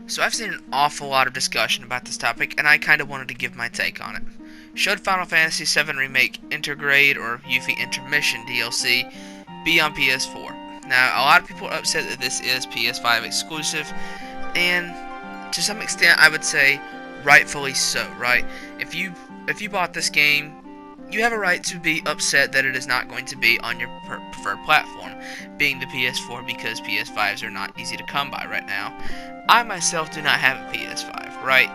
So I've seen an awful lot of discussion about this topic, and I kind of wanted to give my take on it. Should Final Fantasy VII Remake Intergrade or UFI Intermission DLC be on PS4? Now, a lot of people are upset that this is PS5 exclusive, and to some extent, I would say rightfully so, right? If you bought this game, you have a right to be upset that it is not going to be on your preferred platform, being the PS4, because PS5s are not easy to come by right now. I myself do not have a PS5, right?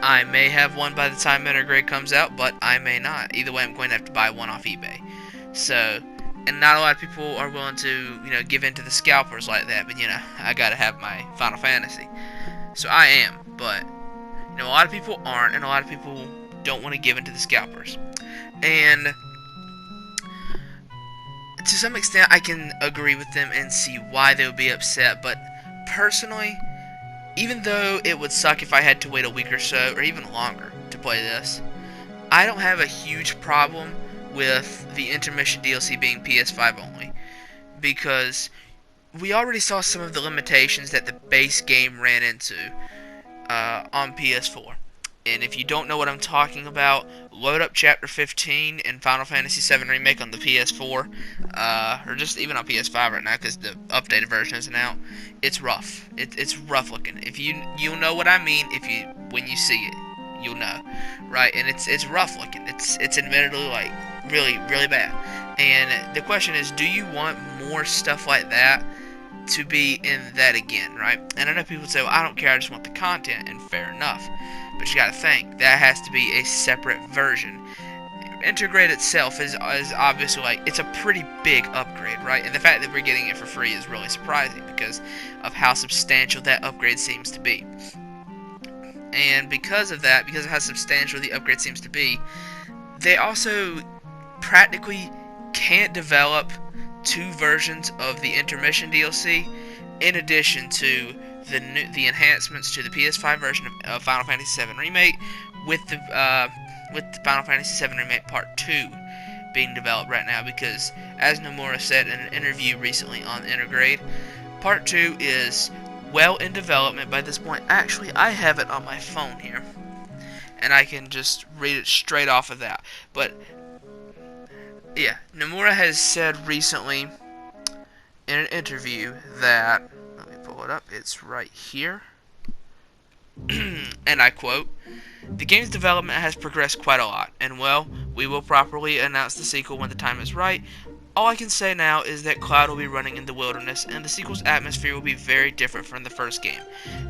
I may have one by the time Intergrade comes out, but I may not. Either way, I'm going to have to buy one off eBay. So, and not a lot of people are willing to, give in to the scalpers like that, but, I gotta have my Final Fantasy. So I am, but, a lot of people aren't, and a lot of people don't want to give in to the scalpers. And to some extent, I can agree with them and see why they would be upset, but personally, even though it would suck if I had to wait a week or so, or even longer, to play this, I don't have a huge problem with the intermission DLC being PS5 only, because we already saw some of the limitations that the base game ran into on PS4. And if you don't know what I'm talking about, load up Chapter 15 in Final Fantasy VII Remake on the PS4, or just even on PS5 right now, because the updated version isn't out. It's rough. It's rough looking. If you'll know what I mean when you see it, you'll know, right? And it's rough looking. It's admittedly like really bad. And the question is, do you want more stuff like that to be in that again, right? And I know people say, well, I don't care, I just want the content, and fair enough. But you gotta think, that has to be a separate version. Intergrade itself is obviously it's a pretty big upgrade, right? And the fact that we're getting it for free is really surprising because of how substantial that upgrade seems to be. And because of how substantial the upgrade seems to be, they also practically can't develop two versions of the intermission DLC in addition to the enhancements to the PS5 version of Final Fantasy VII Remake with the Final Fantasy VII Remake Part 2 being developed right now, because as Nomura said in an interview recently on Intergrade, Part 2 is well in development by this point. Actually, I have it on my phone here, and I can just read it straight off of that. But yeah, Nomura has said recently in an interview that, let me pull it up, it's right here, and I quote, "The game's development has progressed quite a lot, and well, we will properly announce the sequel when the time is right. All I can say now is that Cloud will be running in the wilderness, and the sequel's atmosphere will be very different from the first game.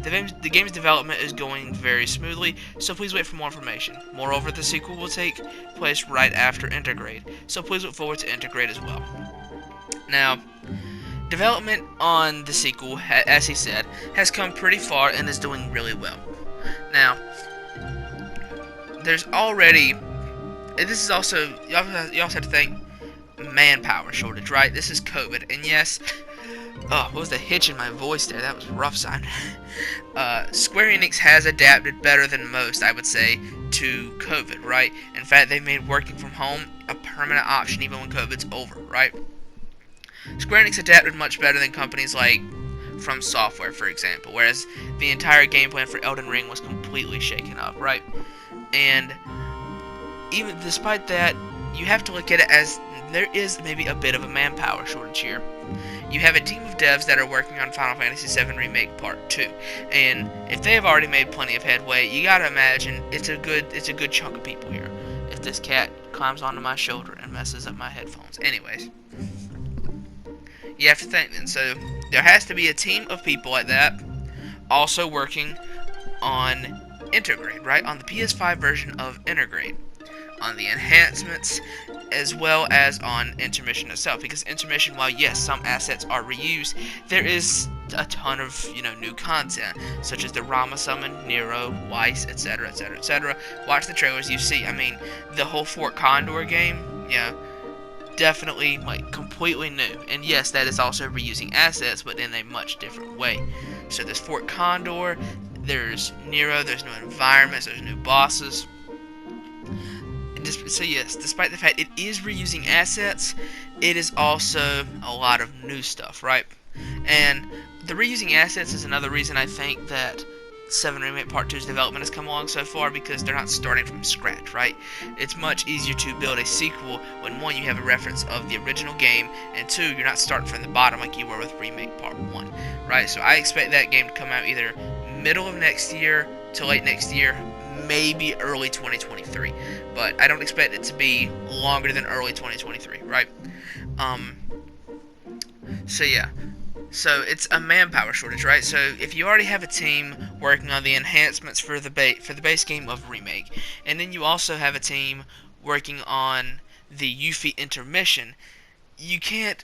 The game's development is going very smoothly, so please wait for more information. Moreover, the sequel will take place right after Intergrade, so please look forward to Intergrade as well." Now, development on the sequel, as he said, has come pretty far and is doing really well. Now, there's already, and this is also, you also have to think, manpower shortage, right? This is COVID, and yes, what was the hitch in my voice there? That was a rough sign. Square Enix has adapted better than most, I would say, to COVID, right? In fact, they've made working from home a permanent option even when COVID's over, right? Square Enix adapted much better than companies like From Software, for example, whereas the entire game plan for Elden Ring was completely shaken up, right? And even despite that, you have to look at it as there is maybe a bit of a manpower shortage here. You have a team of devs that are working on Final Fantasy VII Remake Part 2, and if they have already made plenty of headway, you gotta imagine it's a good chunk of people here. If this cat climbs onto my shoulder and messes up my headphones. Anyways, you have to think then. So there has to be a team of people like that also working on Intergrade, right? On the PS5 version of Intergrade, on the enhancements, as well as on Intermission itself. Because Intermission, while yes, some assets are reused, there is a ton of new content, such as the Rama Summon, Nero, Weiss, etc., etc., etc. Watch the trailers, you see. I mean, the whole Fort Condor game, definitely completely new. And yes, that is also reusing assets, but in a much different way. So there's Fort Condor, there's Nero, there's new environments, there's new bosses. So yes, despite the fact it is reusing assets, it is also a lot of new stuff, right? And the reusing assets is another reason I think that VII Remake Part 2's development has come along so far, because they're not starting from scratch, right? It's much easier to build a sequel when, one, you have a reference of the original game, and two, you're not starting from the bottom like you were with Remake Part 1, right? So I expect that game to come out either middle of next year to late next year, maybe early 2023, but I don't expect it to be longer than early 2023, right? So yeah. So it's a manpower shortage, right? So if you already have a team working on the enhancements for the base game of Remake, and then you also have a team working on the UFI intermission, you can't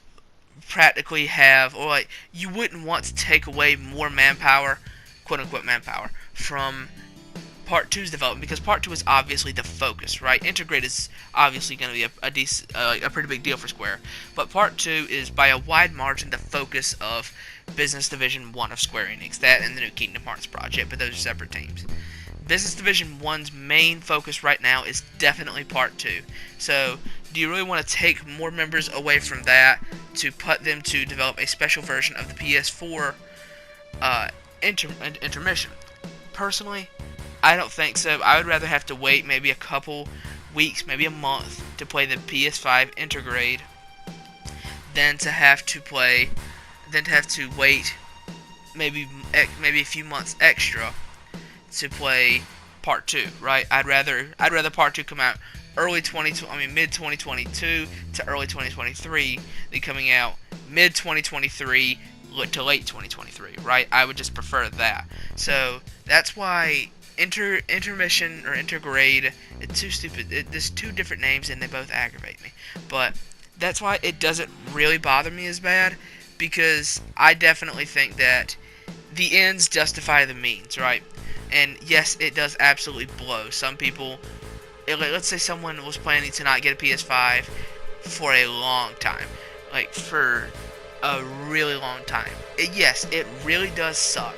practically have, or like, you wouldn't want to take away more manpower, quote unquote manpower, from Part 2's development, because Part 2 is obviously the focus, right? Intergrade is obviously going to be a pretty big deal for Square, but Part 2 is by a wide margin the focus of Business Division 1 of Square Enix, that and the new Kingdom Hearts project, but those are separate teams. Business Division 1's main focus right now is definitely Part 2, so do you really want to take more members away from that to put them to develop a special version of the PS4 intermission? Personally, I don't think so. I would rather have to wait maybe a couple weeks, maybe a month, to play the PS5 Intergrade than to have to wait maybe a few months extra to play Part 2, right? I'd rather Part 2 come out mid 2022 to early 2023 than coming out mid 2023 to late 2023, right? I would just prefer that. So that's why intermission or intergrade, it's too stupid. There's two different names and they both aggravate me. But that's why it doesn't really bother me as bad, because I definitely think that the ends justify the means, right? And yes, it does absolutely blow. Some people, let's say someone was planning to not get a PS5 for a long time, like for a really long time. Yes, it really does suck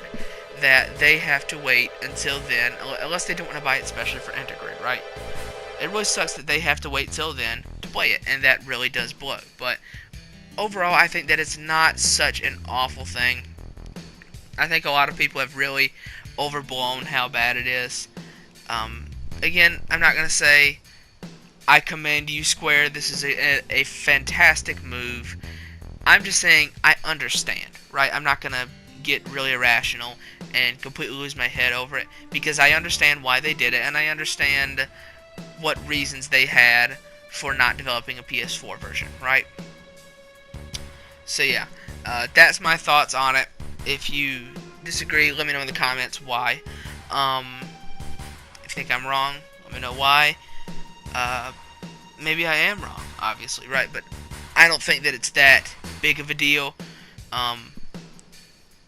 that they have to wait until then, unless they don't want to buy it especially for Intergrade, right? It really sucks that they have to wait till then to play it, and that really does blow. But overall, I think that it's not such an awful thing. I think a lot of people have really overblown how bad it is. Again, I'm not going to say I commend you, Square. This is a fantastic move. I'm just saying I understand, right? I'm not going to get really irrational and completely lose my head over it, because I understand why they did it, and I understand what reasons they had for not developing a PS4 version, right? So yeah, that's my thoughts on it. If you disagree, let me know in the comments why. If you think I'm wrong, let me know why. Maybe I am wrong, obviously, right? But I don't think that it's that big of a deal.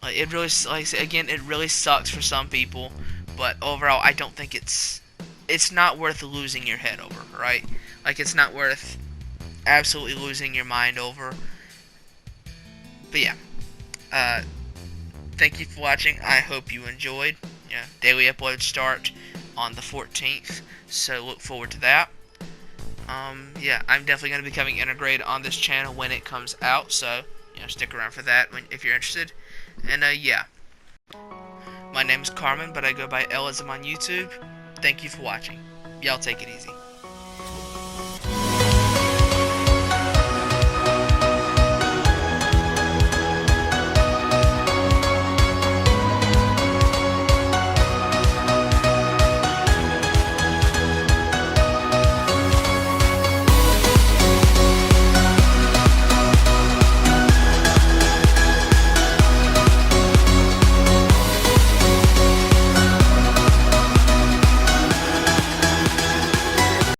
It really, like I say again, it really sucks for some people, but overall, I don't think it's not worth losing your head over, right? Like, it's not worth absolutely losing your mind over. But yeah, thank you for watching. I hope you enjoyed. Yeah, daily uploads start on the 14th, so look forward to that. Yeah, I'm definitely going to be covering Intergrade on this channel when it comes out, so stick around for that if you're interested. And yeah, my name is Carmen, but I go by Ellism on YouTube. Thank you for watching. Y'all take it easy.